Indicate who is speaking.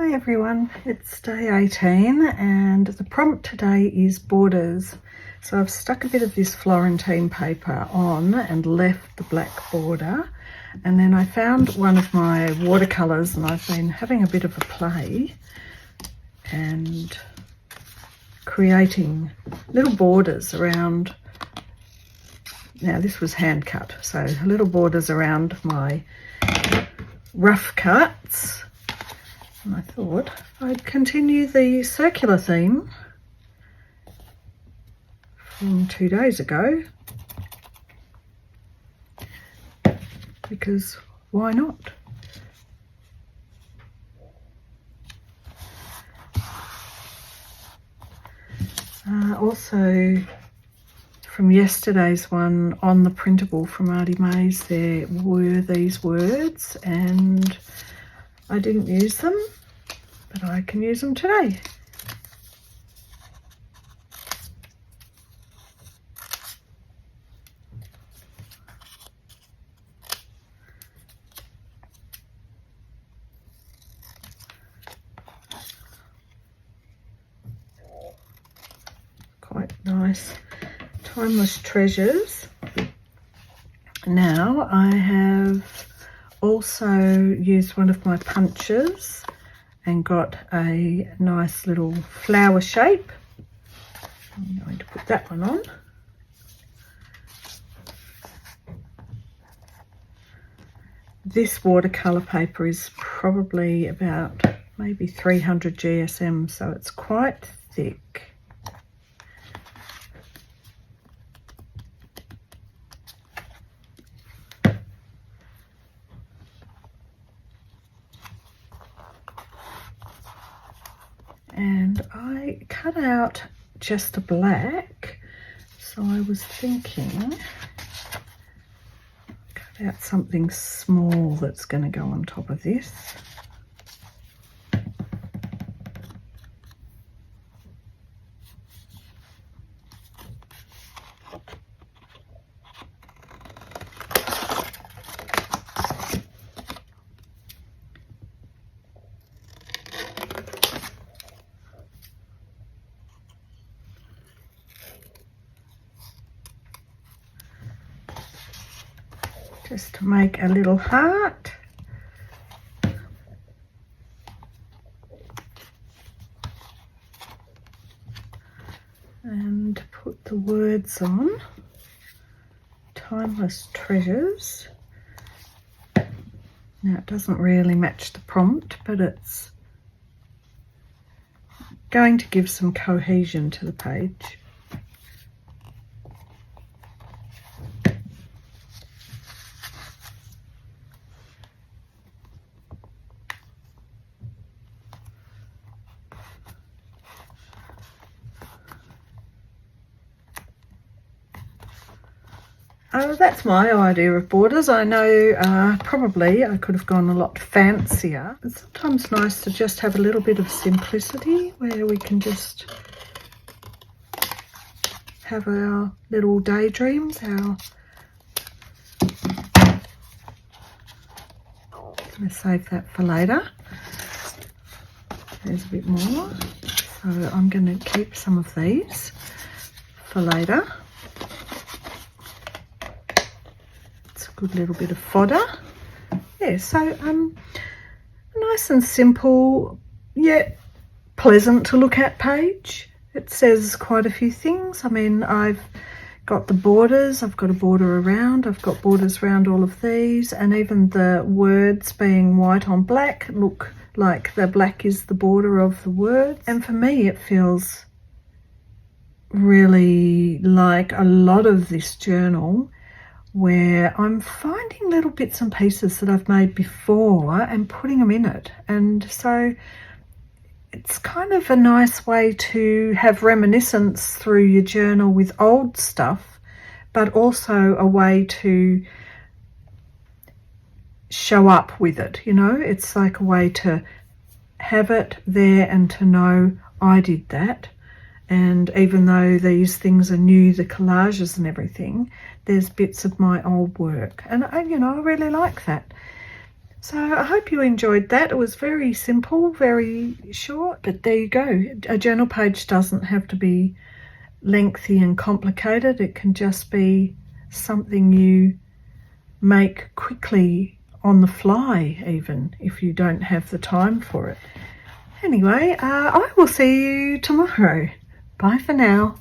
Speaker 1: Hi everyone, it's day 18 and the prompt today is borders. So I've stuck a bit of this Florentine paper on and left the black border, and then I found one of my watercolors and I've been having a bit of a play and creating little borders around. Now this was hand cut, so little borders around my rough cuts. And I thought I'd continue the circular theme from 2 days ago, because why not? Also from yesterday's one on the printable from Artie Mays, there were these words and I didn't use them, but I can use them today. Quite nice. Timeless treasures. Now I have also used one of my punches and got a nice little flower shape. I'm going to put that one on. This watercolor paper is probably about maybe 300 GSM, so it's quite thick. And I cut out just a black, so I was thinking cut out something small that's going to go on top of this. Just to make a little heart. And put the words on. Timeless treasures. Now it doesn't really match the prompt, but it's going to give some cohesion to the page. That's my idea of borders. I know probably I could have gone a lot fancier. It's sometimes nice to just have a little bit of simplicity where we can just have our little daydreams. I'm going to save that for later. There's a bit more. So I'm going to keep some of these for later. Good little bit of fodder. Yeah, so nice and simple yet pleasant to look at page. It says quite a few things. I mean, I've got the borders, I've got a border around, I've got borders around all of these, and even the words being white on black look like the black is the border of the words. And for me it feels really like a lot of this journal where I'm finding little bits and pieces that I've made before and putting them in it. And so it's kind of a nice way to have reminiscence through your journal with old stuff, but also a way to show up with it, you know. It's like a way to have it there and to know I did that. And even though these things are new, the collages and everything, there's bits of my old work. And I really like that. So I hope you enjoyed that. It was very simple, very short, but there you go. A journal page doesn't have to be lengthy and complicated. It can just be something you make quickly on the fly, even if you don't have the time for it. Anyway, I will see you tomorrow. Bye for now.